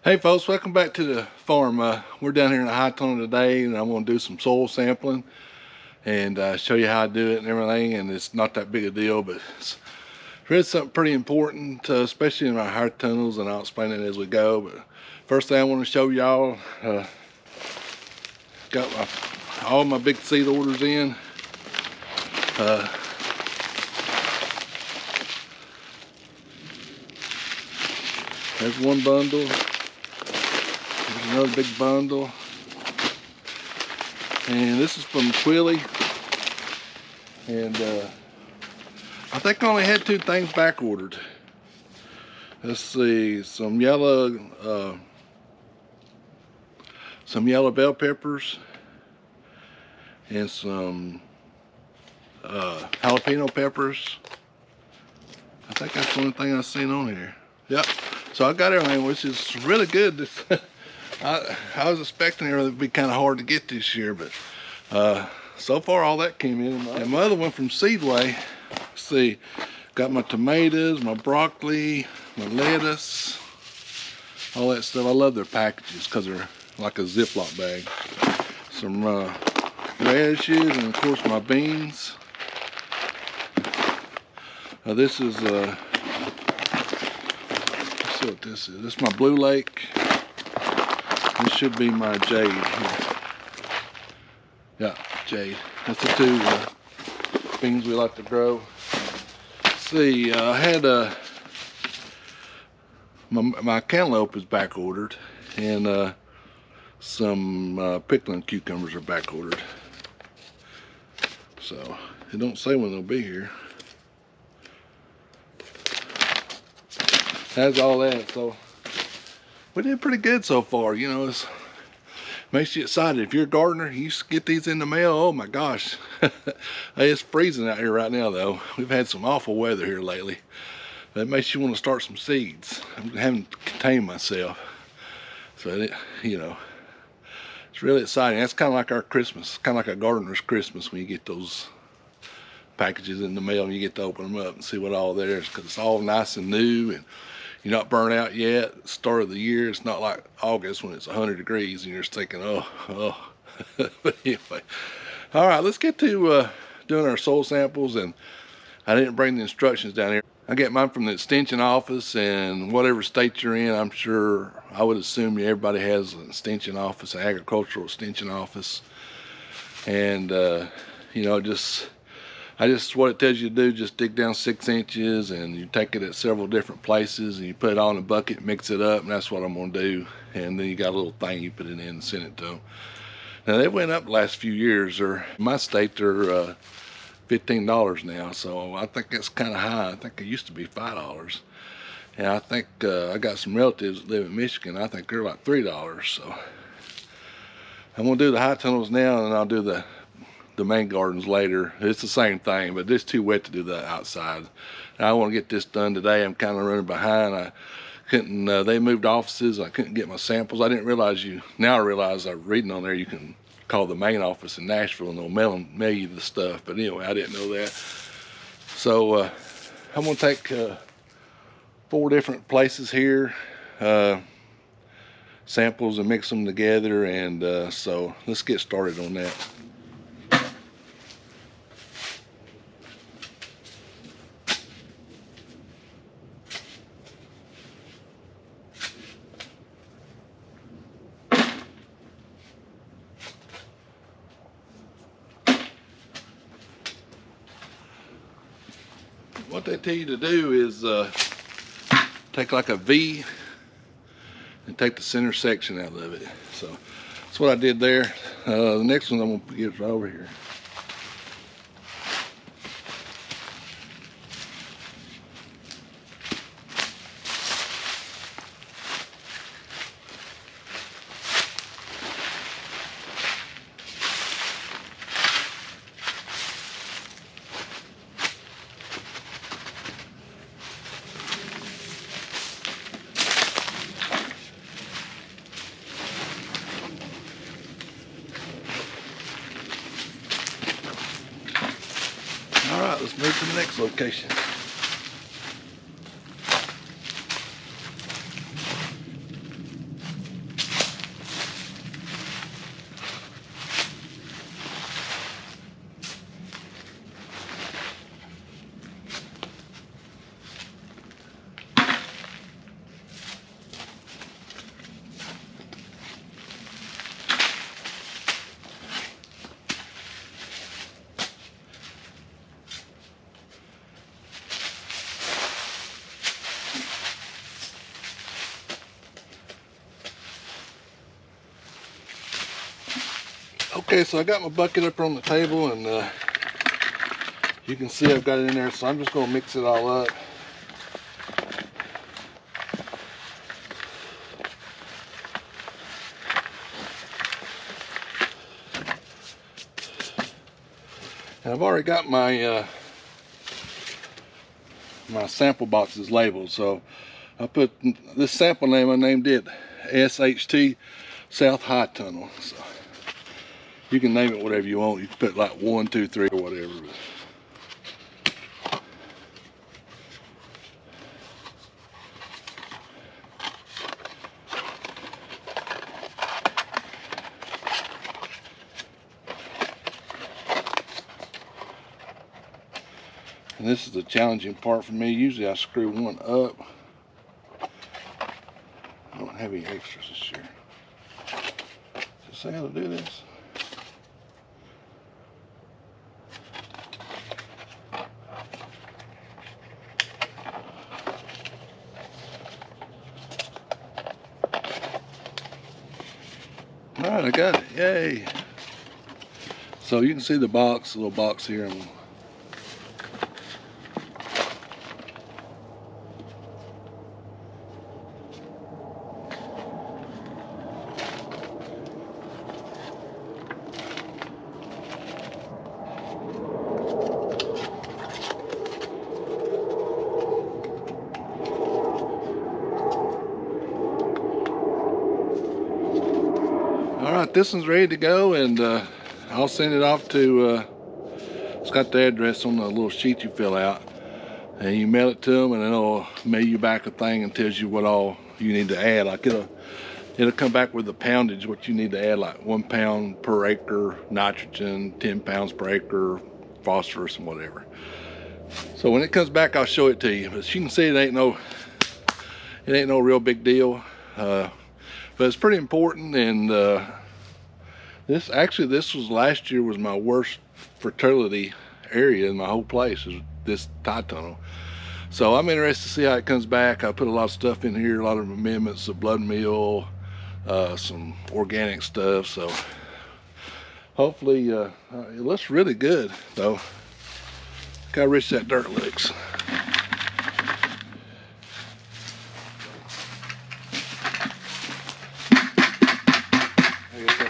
Hey folks, welcome back to the farm. We're down here in the high tunnel today, and I'm going to do some soil sampling and show you how I do it and everything. And it's not that big a deal, but it's really something pretty important, especially in our high tunnels, and I'll explain it as we go. But first thing I want to show y'all, got all my big seed orders in. There's one bundle. There's another big bundle, and this is from Quilly, and I think I only had 2 things back ordered. Let's see, some yellow bell peppers and some jalapeno peppers. I think that's the only thing I've seen on here. Yep. So I got everything, which is really good. I was expecting it to be kind of hard to get this year, but so far all that came in. And my other one from Seedway, let's see, got my tomatoes, my broccoli, my lettuce, all that stuff. I love their packages because they're like a Ziploc bag. Some radishes, and of course my beans. This is, let's see what this is. This is my Blue Lake. This should be my jade. Yeah, jade. That's the 2 beans we like to grow. Let's see, I had my cantaloupe is back ordered, and some pickling cucumbers are back ordered. So it don't say when they'll be here. That's all that. So we did pretty good so far. You know, it makes you excited. If you're a gardener, you get these in the mail. Oh my gosh. It's freezing out here right now though. We've had some awful weather here lately. That makes you want to start some seeds. I'm having to contain myself. So, you know, it's really exciting. That's kind of like our Christmas, kind of like a gardener's Christmas when you get those packages in the mail and you get to open them up and see what all there is, because it's all nice and new and you're not burnt out yet. Start of the year, it's not like August when it's 100 degrees and you're just thinking, oh. But anyway, all right, let's get to doing our soil samples. And I didn't bring the instructions down here. I get mine from the extension office, and whatever state you're in, I'm sure, I would assume everybody has an extension office, an agricultural extension office. And you know, what it tells you to do, just dig down 6 inches, and you take it at several different places and you put it all in a bucket, mix it up, and that's what I'm gonna do. And then you got a little thing you put it in and send it to them. Now they went up the last few years, or in my state they're $15 now, so I think that's kind of high. I think it used to be $5. And I think I got some relatives that live in Michigan. I think they're like $3. So I'm gonna do the high tunnels now, and I'll do the main gardens later. It's the same thing, but it's too wet to do that outside. And I want to get this done today. I'm kind of running behind. I couldn't, they moved offices. I couldn't get my samples. I didn't realize now I realize I'm reading on there you can call the main office in Nashville and they'll mail you the stuff. But anyway, I didn't know that. So I'm gonna take 4 different places here, samples, and mix them together. And so let's get started on that. What they tell you to do is take like a V and take the center section out of it. So that's what I did there. The next one I'm gonna get right over here. All right, let's move to the next location. Okay, so I got my bucket up on the table, and you can see I've got it in there, so I'm just going to mix it all up. And I've already got my my sample boxes labeled, so I put this sample name, I named it SHT South High Tunnel. So you can name it whatever you want. You can put like 1, 2, 3 or whatever. And this is the challenging part for me. Usually I screw one up. I don't have any extras this year. Does it say how to do this? Alright, I got it. Yay! So you can see the box, the little box here. Alright, this one's ready to go, and I'll send it off to, it's got the address on the little sheet you fill out, and you mail it to them, and it'll mail you back a thing and tells you what all you need to add. Like it'll come back with the poundage, what you need to add, like 1 pound per acre nitrogen, 10 pounds per acre phosphorus, and whatever. So when it comes back, I'll show it to you. But you can see it ain't no real big deal. But it's pretty important, and this was last year was my worst fertility area in my whole place, is this tie tunnel. So I'm interested to see how it comes back. I put a lot of stuff in here, a lot of amendments, of blood meal, some organic stuff. So hopefully it looks really good though. Look how rich that dirt looks.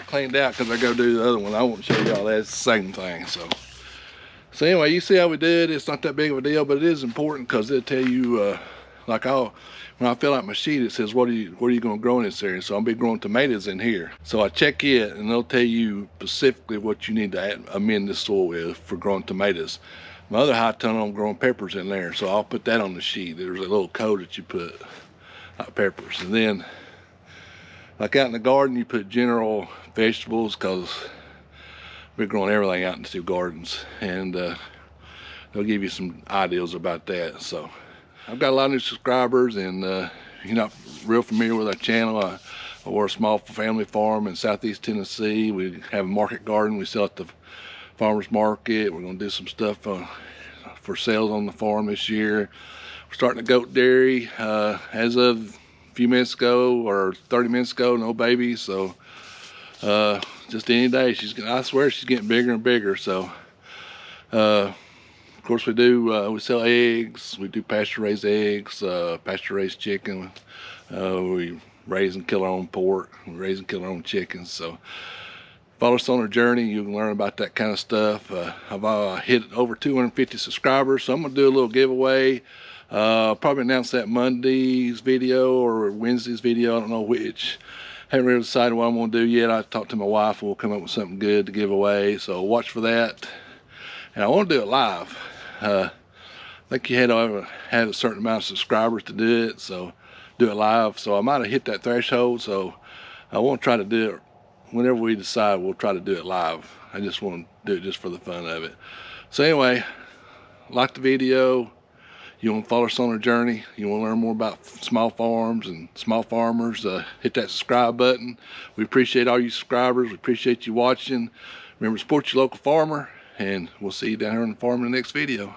Cleaned out because I go do the other one. I won't show y'all that. It's the same thing. So anyway, you see how we did. It's not that big of a deal, but it is important because it'll tell you, like when I fill out my sheet, it says what are you going to grow in this area. So I'll be growing tomatoes in here. So I check it, and they'll tell you specifically what you need to amend the soil with for growing tomatoes. My other high tunnel, I'm growing peppers in there, so I'll put that on the sheet. There's a little code that you put, like peppers, and then like out in the garden, you put general vegetables, because we're growing everything out in the 2 gardens, and they'll give you some ideas about that. So I've got a lot of new subscribers, and if you're not real familiar with our channel, we're a small family farm in southeast Tennessee. We have a market garden. We sell at the farmers market. We're going to do some stuff for sales on the farm this year. We're starting a goat dairy as of a few minutes ago, or 30 minutes ago, no babies. So just any day, I swear she's getting bigger and bigger. So of course we sell eggs. We do pasture raised eggs, pasture raised chicken. We raise and kill our own pork. We raise and kill our own chickens. So follow us on our journey. You can learn about that kind of stuff. I've hit over 250 subscribers, so I'm gonna do a little giveaway. I'll probably announce that Monday's video or Wednesday's video. I don't know which. Haven't really decided what I'm gonna do yet. I talked to my wife, and we'll come up with something good to give away. So watch for that. And I want to do it live. I think you had to have a certain amount of subscribers to do it. So do it live. So I might have hit that threshold. So I want to try to do it whenever we decide. We'll try to do it live. I just want to do it just for the fun of it. So anyway, like the video. You want to follow us on our journey, you want to learn more about small farms and small farmers, hit that subscribe button. We appreciate all you subscribers. We appreciate you watching. Remember, support your local farmer, and we'll see you down here on the farm in the next video.